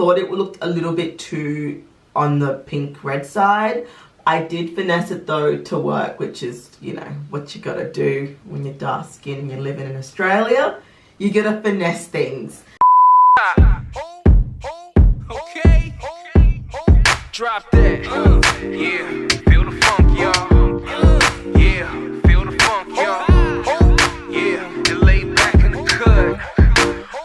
thought it looked a little bit too on the pink red side. I did finesse it though to work, which is, you know, what you gotta do when you're dark skinned and you're living in Australia. You gotta finesse things. Okay, drop that. Yeah, feel the funk, y'all. Yeah, feel the funk, y'all. Yeah, lay back in the cut.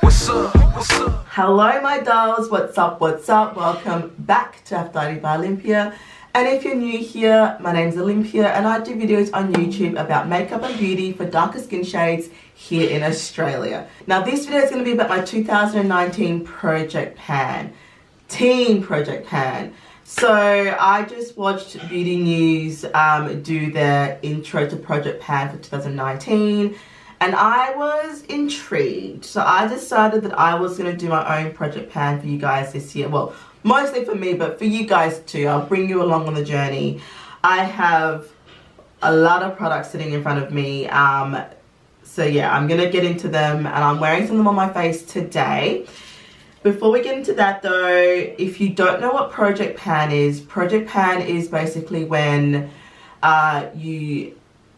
What's up? What's up? Hello, my dolls. What's up? What's up? Welcome back to Aphrodite by Olympia. And if you're new here, my name's Olympia and I do videos on YouTube about makeup and beauty for darker skin shades here in Australia. Now this video is going to be about my 2019 Project Pan, Teen Project Pan. So I just watched Beauty News do their intro to Project Pan for 2019 and I was intrigued. So I decided that I was going to do my own Project Pan for you guys this year. Well, mostly for me, but for you guys too. I'll bring you along on the journey. I have a lot of products sitting in front of me. So yeah, I'm gonna get into them and I'm wearing some of them on my face today. Before we get into that though, if you don't know what Project Pan is basically when you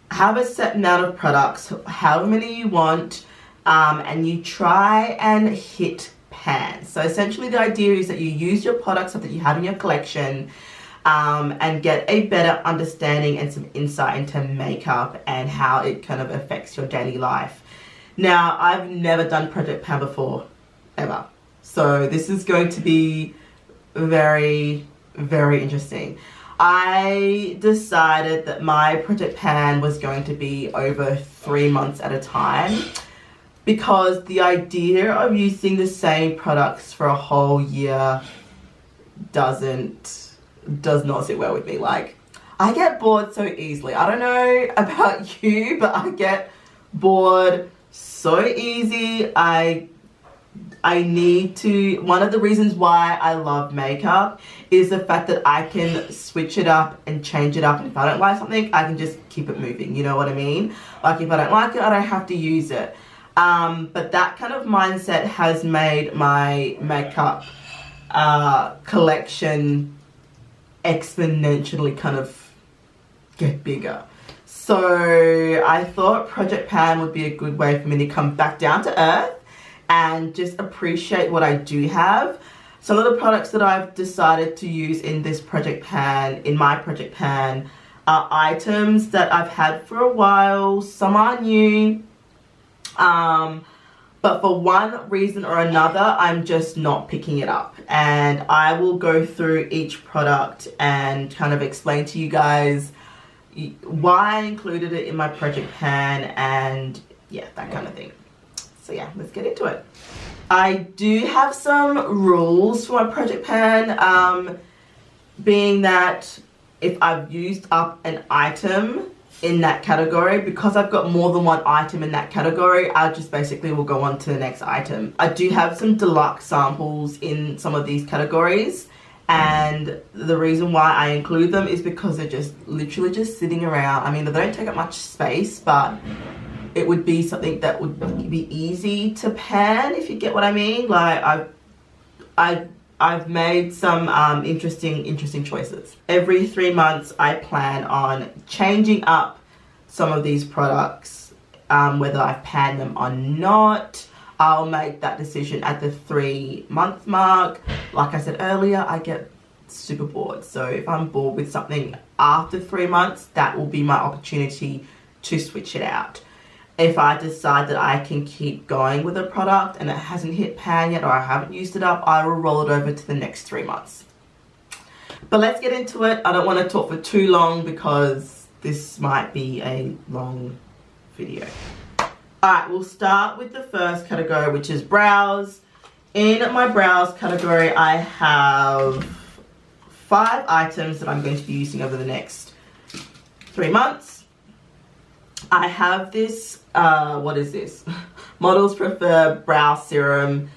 have a set amount of products, however many you want, and you try and hit pan. So essentially the idea is that you use your products that you have in your collection and get a better understanding and some insight into makeup and how it kind of affects your daily life. Now, I've never done Project Pan before, ever. So this is going to be very, very interesting. I decided that my Project Pan was going to be over 3 months at a time, because the idea of using the same products for a whole year does not sit well with me. Like, I get bored so easily. I don't know about you, but I get bored so easy. I need to, one of the reasons why I love makeup is the fact that I can switch it up and change it up. And if I don't like something, I can just keep it moving. You know what I mean? Like, if I don't like it, I don't have to use it. But that kind of mindset has made my makeup collection exponentially kind of get bigger. So I thought Project Pan would be a good way for me to come back down to earth and just appreciate what I do have. Some of the products that I've decided to use in this Project Pan, in my Project Pan, are items that I've had for a while. Some are new. But for one reason or another, I'm just not picking it up. And I will go through each product and kind of explain to you guys why I included it in my Project Pan and yeah, that kind of thing. So yeah, let's get into it. I do have some rules for my Project Pan, being that if I've used up an item in that category, because I've got more than one item in that category, I just basically will go on to the next item. I do have some deluxe samples in some of these categories, and the reason why I include them is because they're just literally just sitting around. I mean, they don't take up much space, but it would be something that would be easy to pan, if you get what I mean. Like, I've made some interesting choices. Every 3 months, I plan on changing up some of these products, whether I've panned them or not. I'll make that decision at the 3-month mark. Like I said earlier, I get super bored. So if I'm bored with something after 3 months, that will be my opportunity to switch it out. If I decide that I can keep going with a product and it hasn't hit pan yet or I haven't used it up, I will roll it over to the next 3 months. But let's get into it. I don't want to talk for too long because this might be a long video. Alright, we'll start with the first category, which is brows. In my brows category, I have 5 items that I'm going to be using over the next 3 months. I have this, what is this? Models Prefer Brow Serum.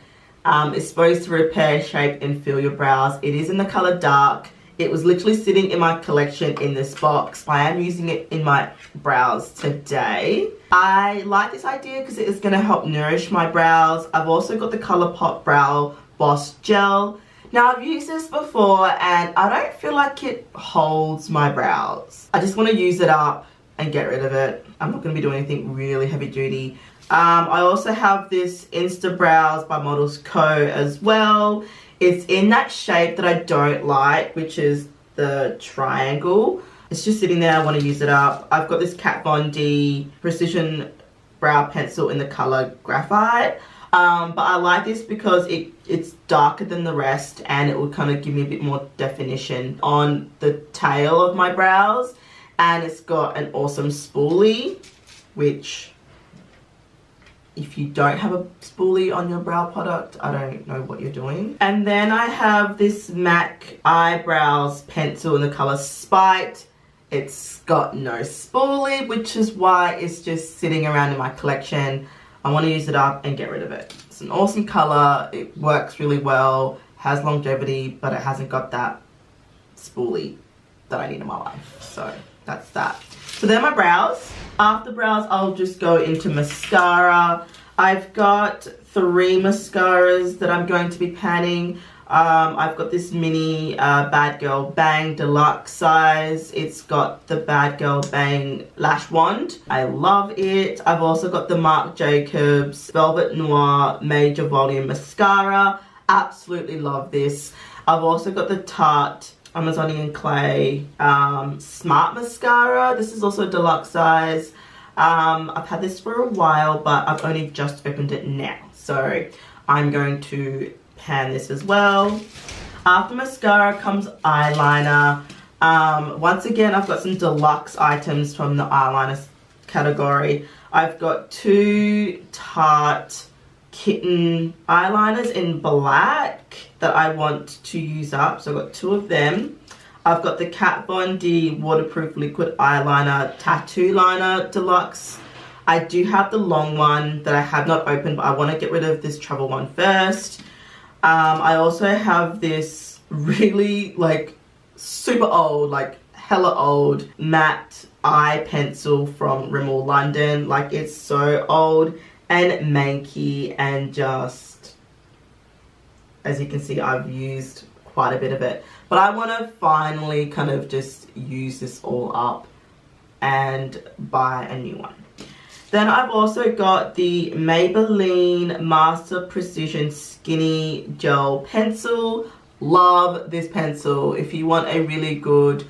It's supposed to repair, shape and fill your brows. It is in the color dark. It was literally sitting in my collection in this box. I am using it in my brows today. I like this idea because it is going to help nourish my brows. I've also got the ColourPop Brow Boss Gel. Now I've used this before and I don't feel like it holds my brows. I just want to use it up and get rid of it. I'm not going to be doing anything really heavy duty. I also have this Insta Brows by Models Co as well. It's in that shape that I don't like, which is the triangle. It's just sitting there. I want to use it up. I've got this Kat Von D Precision Brow Pencil in the color Graphite. But I like this because it's darker than the rest and it will kind of give me a bit more definition on the tail of my brows. And it's got an awesome spoolie, which if you don't have a spoolie on your brow product, I don't know what you're doing. And then I have this MAC Eyebrows Pencil in the color Spite. It's got no spoolie, which is why it's just sitting around in my collection. I want to use it up and get rid of it. It's an awesome color. It works really well, has longevity, but it hasn't got that spoolie that I need in my life. So that's that. So they're my brows. After brows, I'll just go into mascara. I've got 3 mascaras that I'm going to be panning. I've got this mini Bad Girl Bang Deluxe size. It's got the Bad Girl Bang Lash Wand. I love it. I've also got the Marc Jacobs Velvet Noir Major Volume Mascara. Absolutely love this. I've also got the Tarte Amazonian Clay Smart Mascara. This is also a deluxe size. I've had this for a while, but I've only just opened it now. So I'm going to pan this as well. After mascara comes eyeliner. Once again, I've got some deluxe items from the eyeliner category. I've got 2 Tarte Kitten eyeliners in black that I want to use up. So I've got 2 of them. I've got the Kat Von D Waterproof Liquid Eyeliner Tattoo Liner Deluxe. I do have the long one that I have not opened, but I want to get rid of this travel one first. I also have this really like super old, like hella old matte eye pencil from Rimmel London. Like it's so old and manky and just, as you can see, I've used quite a bit of it. But I want to finally kind of just use this all up and buy a new one. Then I've also got the Maybelline Master Precision Skinny Gel Pencil. Love this pencil. If you want a really good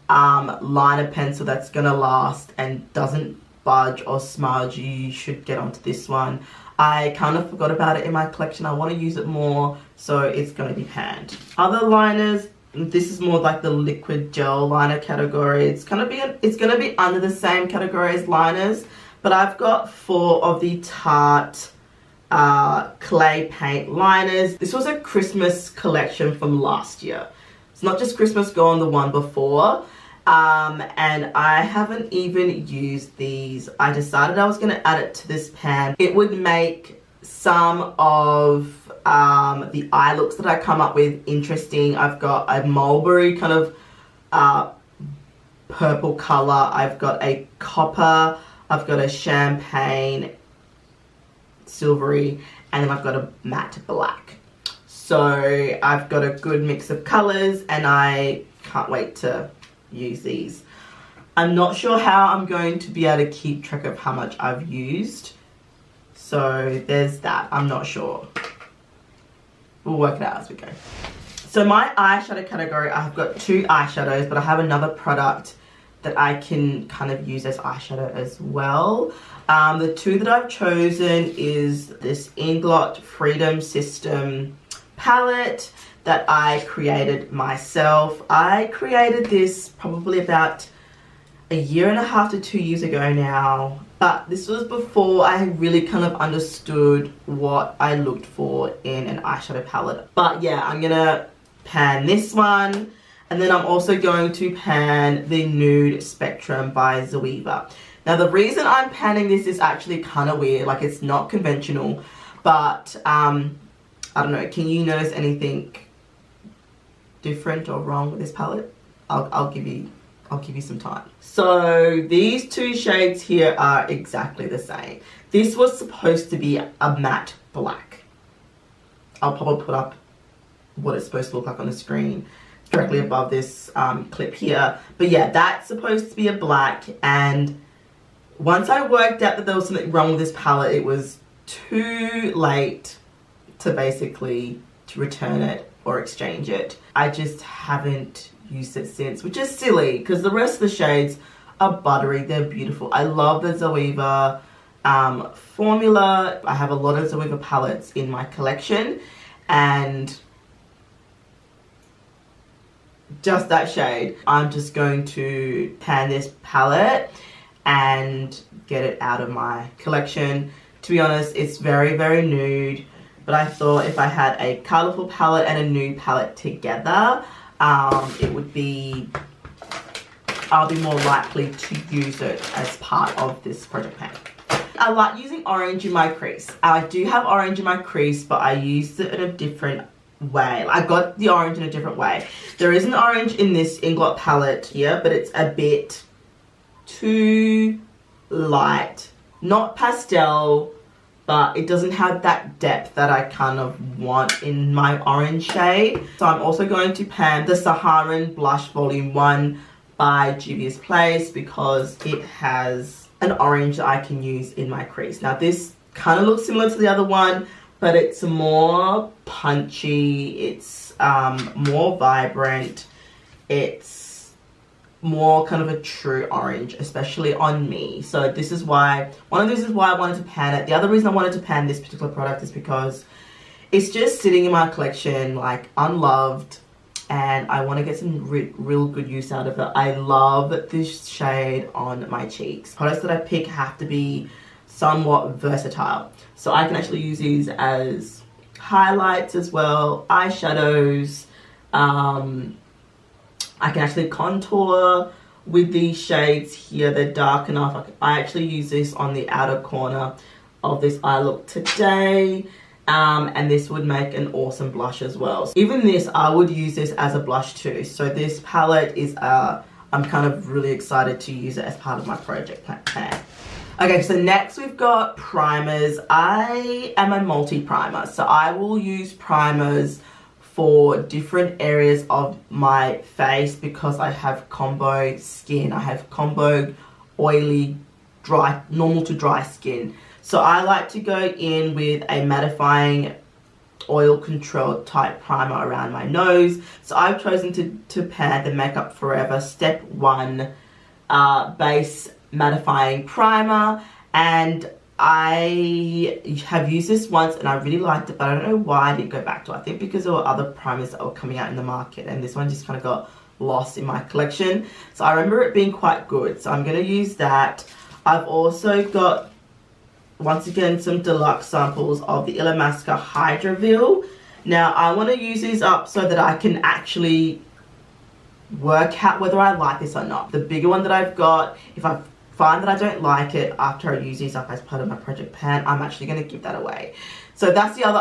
liner pencil that's going to last and doesn't budge or smudge, you should get onto this one. I kind of forgot about it in my collection. I want to use it more, so it's going to be panned. Other liners, this is more like the liquid gel liner category. It's going to be under the same category as liners. But I've got 4 of the Tarte clay paint liners. This was a Christmas collection from last year. It's not just Christmas Gone, the one before. And I haven't even used these. I decided I was going to add it to this pan. It would make some of the eye looks that I come up with interesting. I've got a mulberry kind of purple color. I've got a copper. I've got a champagne silvery, and then I've got a matte black. So I've got a good mix of colors and I can't wait to use these. I'm not sure how I'm going to be able to keep track of how much I've used. So there's that. I'm not sure. We'll work it out as we go. So my eyeshadow category, I've got 2 eyeshadows, but I have another product that I can kind of use as eyeshadow as well. The 2 that I've chosen is this Inglot Freedom System palette that I created myself. I created this probably about 1.5 to 2 years ago now, but this was before I really kind of understood what I looked for in an eyeshadow palette. But yeah, I'm gonna pan this one. And then I'm also going to pan the Nude Spectrum by Zoeva. Now the reason I'm panning this is actually kind of weird, like it's not conventional, but I don't know, can you notice anything different or wrong with this palette? I'll give you some time. So these 2 shades here are exactly the same. This was supposed to be a matte black. I'll probably put up what it's supposed to look like on the screen, directly above this clip here. But yeah, that's supposed to be a black, and once I worked out that there was something wrong with this palette, it was too late to basically return it or exchange it. I just haven't used it since, which is silly because the rest of the shades are buttery. They're beautiful. I love the Zoeva formula. I have a lot of Zoeva palettes in my collection, and just that shade. I'm just going to pan this palette and get it out of my collection. To be honest, it's very, very nude, but I thought if I had a colourful palette and a nude palette together, it would be, I'll be more likely to use it as part of this project pan. I like using orange in my crease. I do have orange in my crease, but I used it in a different way. I got the orange in a different way. There is an orange in this Inglot palette here, but it's a bit too light. Not pastel, but it doesn't have that depth that I kind of want in my orange shade. So I'm also going to pan the Saharan Blush Volume 1 by Juvia's Place because it has an orange that I can use in my crease. Now this kind of looks similar to the other one, but it's more punchy, it's more vibrant, it's more kind of a true orange, especially on me. So this is why, one of the reasons why I wanted to pan it. The other reason I wanted to pan this particular product is because it's just sitting in my collection like unloved, and I want to get some real good use out of it. I love this shade on my cheeks. Products that I pick have to be somewhat versatile. So I can actually use these as highlights as well, eyeshadows. I can actually contour with these shades here. They're dark enough. I actually use this on the outer corner of this eye look today. And this would make an awesome blush as well. Even this, I would use this as a blush too. So this palette is, I'm kind of really excited to use it as part of my project pan. Okay, so next we've got primers. I am a multi-primer, so I will use primers for different areas of my face because I have combo skin. I have combo oily, dry, normal to dry skin. So I like to go in with a mattifying oil control type primer around my nose. So I've chosen to pan the Makeup Forever Step 1 base mattifying primer, and I have used this once and I really liked it, but I don't know why I didn't go back to it. I think because there were other primers that were coming out in the market, and this one just kind of got lost in my collection. So I remember it being quite good, so I'm going to use that. I've also got, once again, some deluxe samples of the Illamasqua Hydraville. Now I want to use these up so that I can actually work out whether I like this or not. The bigger one that I've got, if I find that I don't like it after I use these up as part of my project pan, I'm actually going to give that away. So that's the other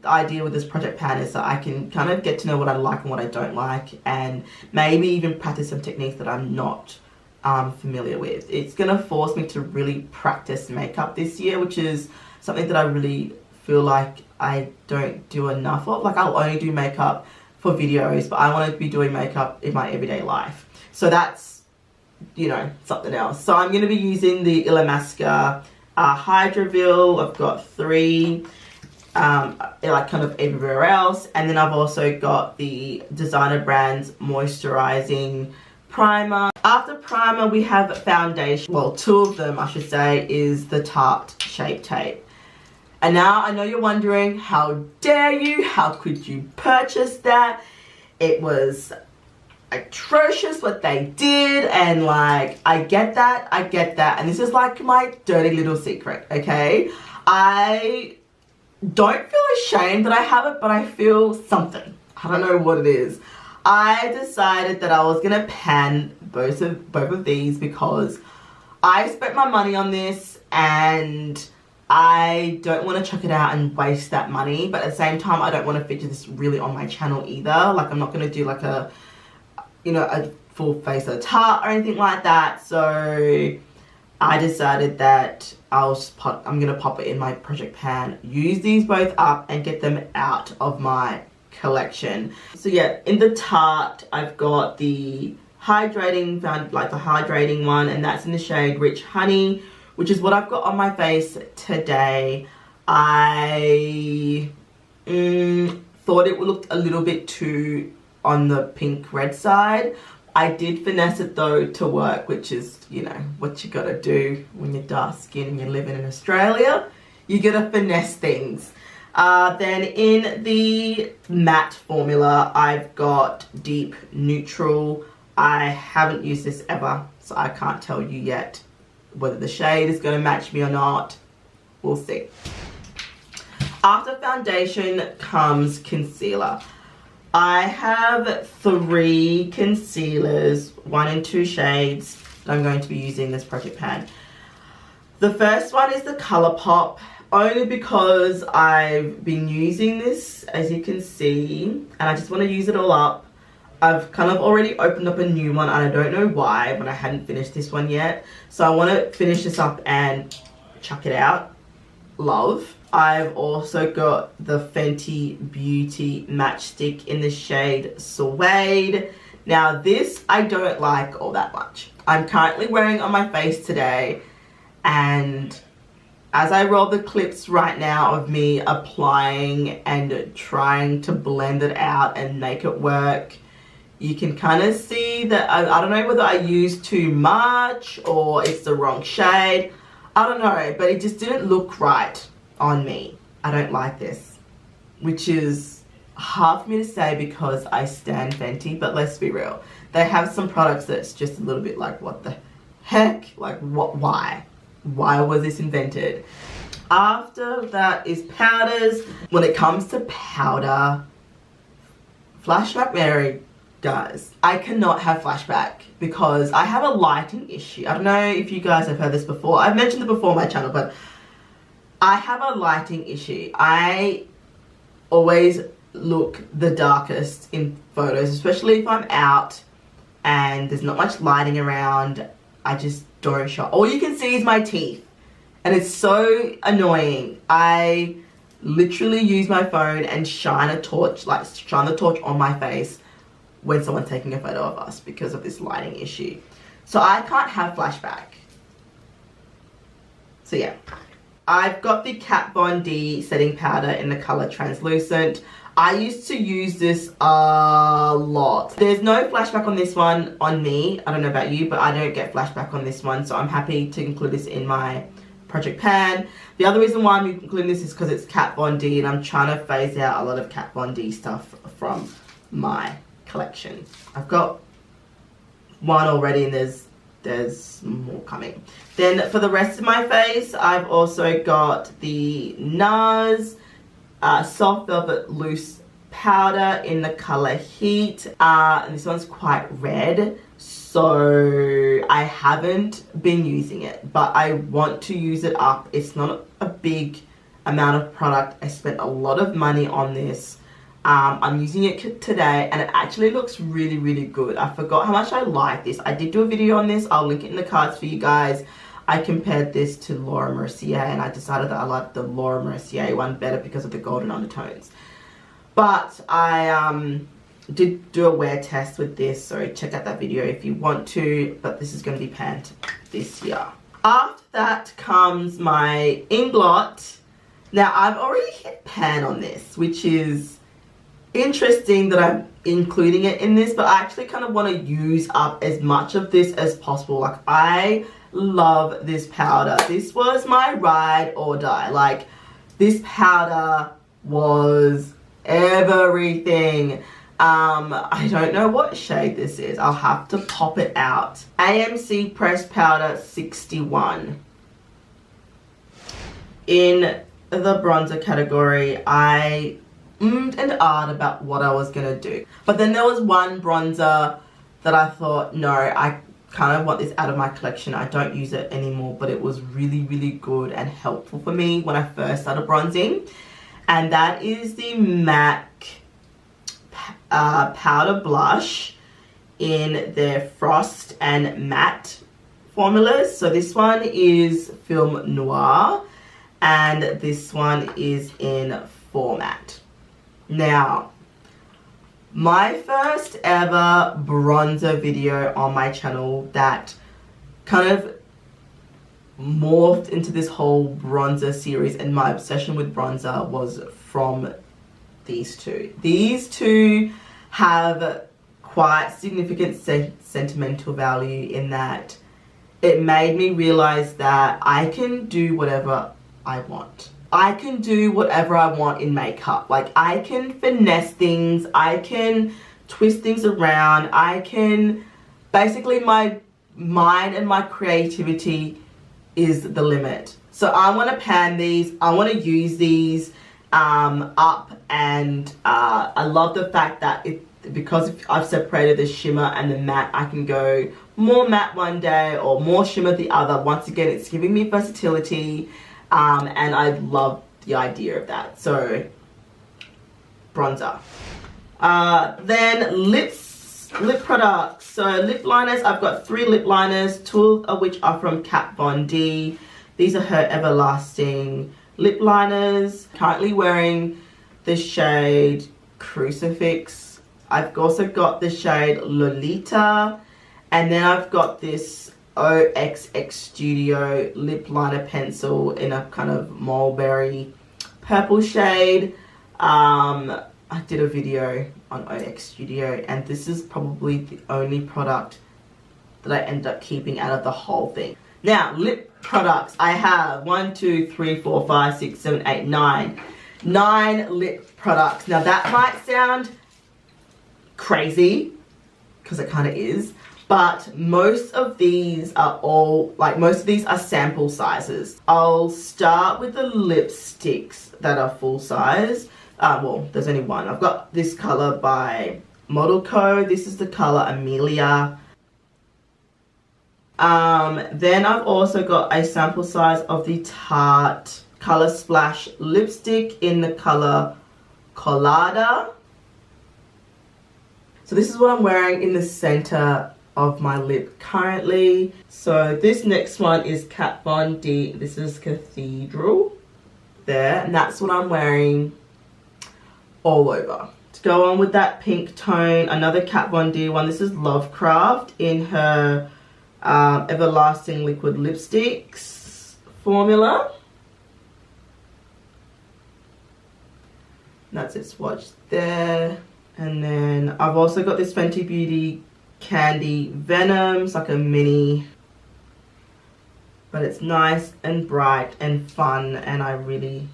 idea with this project pan, is that I can kind of get to know what I like and what I don't like, and maybe even practice some techniques that I'm not familiar with. It's going to force me to really practice makeup this year, which is something that I really feel like I don't do enough of. Like, I'll only do makeup for videos, but I want to be doing makeup in my everyday life. So that's, you know, something else. So I'm going to be using the Illamasqua Hydraville. I've got 3 like kind of everywhere else, and then I've also got the Designer Brands moisturizing primer. After primer we have foundation. Well, 2 of them I should say is the Tarte Shape Tape. And now I know you're wondering, how dare you, how could you purchase that? It was atrocious what they did, and like, I get that, and this is like my dirty little secret, okay? I don't feel ashamed that I have it, but I feel something. I don't know what it is. I decided that I was gonna pan both of these because I spent my money on this and I don't want to chuck it out and waste that money, but at the same time I don't want to feature this really on my channel either. Like, I'm not going to do like a, you know, a full face of Tarte or anything like that. So I decided that I'm going to pop it in my project pan, use these both up and get them out of my collection. So yeah, in the Tarte, I've got the hydrating, like the hydrating one, and that's in the shade Rich Honey, which is what I've got on my face today. I thought it looked a little bit too on the pink red side. I did finesse it though to work, which is, you know, what you gotta do when you're dark skinned and you're living in Australia. You gotta finesse things. Then in the matte formula, I've got Deep Neutral. I haven't used this ever, so I can't tell you yet whether the shade is gonna match me or not. We'll see. After foundation comes concealer. I have 3 concealers, 1 in 2 shades that I'm going to be using this project pan. The first one is the ColourPop, only because I've been using this, as you can see, and I just want to use it all up. I've kind of already opened up a new one, and I don't know why, but I hadn't finished this one yet. So I want to finish this up and chuck it out. Love. I've also got the Fenty Beauty Matchstick in the shade Suede. Now this I don't like all that much. I'm currently wearing it on my face today, and as I roll the clips right now of me applying and trying to blend it out and make it work, you can kind of see that I don't know whether I used too much or it's the wrong shade. I don't know, but it just didn't look right on me. I don't like this, which is hard for me to say because I stand Fenty, but let's be real. They have some products that's just a little bit like, what the heck? Like, what? Why? Why was this invented? After that is powders. When it comes to powder, Flashback Mary, guys, I cannot have flashback because I have a lighting issue. I don't know if you guys have heard this before. I've mentioned it before on my channel, but I have a lighting issue. I always look the darkest in photos, especially if I'm out and there's not much lighting around. I just don't show. All you can see is my teeth, and it's so annoying. I literally use my phone and shine a torch, like shine the torch on my face when someone's taking a photo of us because of this lighting issue. So I can't have flashback. So yeah. I've got the Kat Von D setting powder in the color Translucent. I used to use this a lot. There's no flashback on this one on me. I don't know about you, but I don't get flashback on this one, so I'm happy to include this in my project pan. The other reason why I'm including this is because it's Kat Von D, and I'm trying to phase out a lot of Kat Von D stuff from my collection. I've got one already, and there's more coming. Then for the rest of my face, I've also got the NARS Soft Velvet Loose Powder in the color Heat. And this one's quite red, so I haven't been using it, but I want to use it up. It's not a big amount of product. I spent a lot of money on this. I'm using it today, and it actually looks really, really good. I forgot how much I like this. I did do a video on this. I'll link it in the cards for you guys. I compared this to Laura Mercier, and I decided that I liked the Laura Mercier one better because of the golden undertones. But I did do a wear test with this, so check out that video if you want to. But this is going to be panned this year. After that comes my Inglot. Now, I've already hit pan on this, which is interesting that I'm including it in this, but I actually kind of want to use up as much of this as possible. Like, I love this powder. This was my ride or die. Like, this powder was everything. I don't know what shade this is. I'll have to pop it out. AMC Pressed Powder 61. In the bronzer category, I and art about what I was gonna do, but then there was one bronzer that I thought, no, I kind of want this out of my collection. I don't use it anymore, but it was really, really good and helpful for me when I first started bronzing, and that is the M.A.C powder blush in their Frost and Matte formulas. So this one is Film Noir, and this one is in Format. Now, my first ever bronzer video on my channel that kind of morphed into this whole bronzer series, and my obsession with bronzer was from these two. These two have quite significant sentimental value in that it made me realize that I can do whatever I want. I can do whatever I want in makeup. Like, I can finesse things, I can twist things around, I can, basically my mind and my creativity is the limit. So I want to pan these, I want to use these up, and I love the fact that because I've separated the shimmer and the matte, I can go more matte one day or more shimmer the other. Once again, it's giving me versatility, and I love the idea of that. So bronzer. Then lip products. So lip liners, I've got 3 lip liners, 2 of which are from Kat Von D. These are her Everlasting lip liners. Currently wearing the shade Crucifix. I've also got the shade Lolita, and then I've got this OXX Studio lip liner pencil in a kind of mulberry purple shade. I did a video on OX Studio, and this is probably the only product that I end up keeping out of the whole thing. Now, lip products. I have 1, 2, 3, 4, 5, 6, 7, 8, 9. 9 lip products. Now, that might sound crazy, because it kind of is, but most of these are sample sizes. I'll start with the lipsticks that are full size. Well, there's only one. I've got this color by Model Co. This is the color Amelia. Then I've also got a sample size of the Tarte Color Splash lipstick in the color Colada. So this is what I'm wearing in the center of my lip currently. So this next one is Kat Von D. This is Cathedral there, and that's what I'm wearing all over. To go on with that pink tone, another Kat Von D one. This is Lovecraft in her Everlasting Liquid Lipsticks formula. That's its swatch there. And then I've also got this Fenty Beauty Candy Venom. It's like a mini, but it's nice and bright and fun, and I really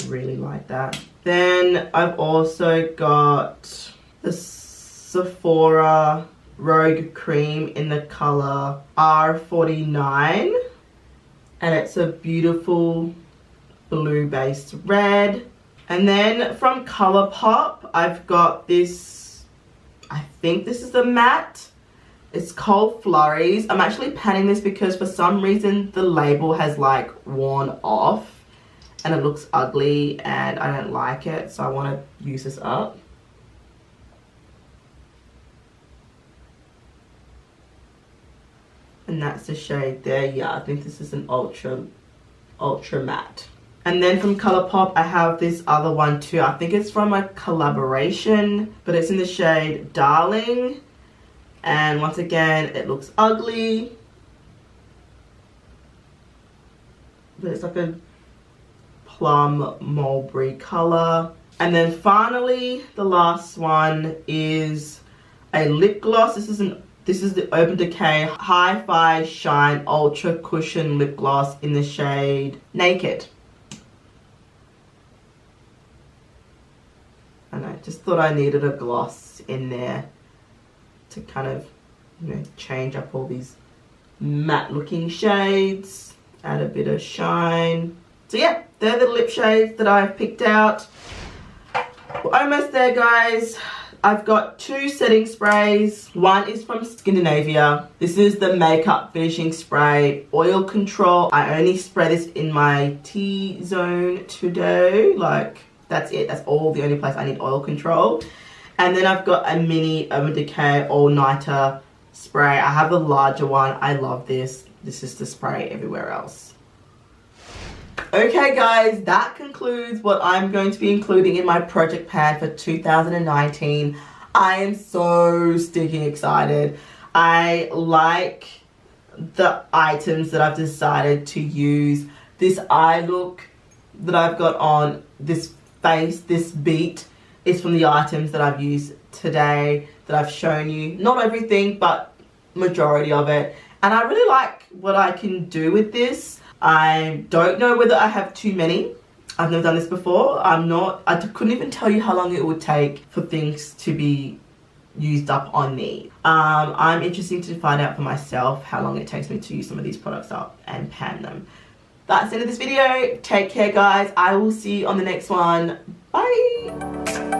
like that. Then I've also got the Sephora Rogue Cream in the color R49, and it's a beautiful blue based red. And then from ColourPop, I've got this, I think this is the matte. It's Kohl Flurries. I'm actually panning this because for some reason the label has like worn off and it looks ugly and I don't like it. So I want to use this up. And that's the shade there. Yeah, I think this is an ultra matte. And then from ColourPop, I have this other one too. I think it's from a collaboration, but it's in the shade Darling. And once again, it looks ugly, but it's like a plum mulberry color. And then finally, the last one is a lip gloss. This is the Urban Decay Hi-Fi Shine Ultra Cushion Lip Gloss in the shade Naked. And I just thought I needed a gloss in there to kind of, you know, change up all these matte looking shades, add a bit of shine. So yeah, they're the lip shades that I've picked out. We're almost there, guys. I've got 2 setting sprays. One is from Scandinavia. This is the Makeup Finishing Spray Oil Control. I only spray this in my T-zone today. Like, that's it. That's all, the only place I need oil control. And then I've got a mini Urban Decay All Nighter spray. I have the larger one. I love this. This is the spray everywhere else. Okay guys, that concludes what I'm going to be including in my project pan for 2019. I am so stinking excited. I like the items that I've decided to use. This eye look that I've got on, this face, this beat is from the items that I've used today that I've shown you. Not everything, but majority of it. And I really like what I can do with this. I don't know whether I have too many. I've never done this before. I couldn't even tell you how long it would take for things to be used up on me. I'm interested to find out for myself how long it takes me to use some of these products up and pan them. That's the end of this video. Take care, guys. I will see you on the next one. Bye.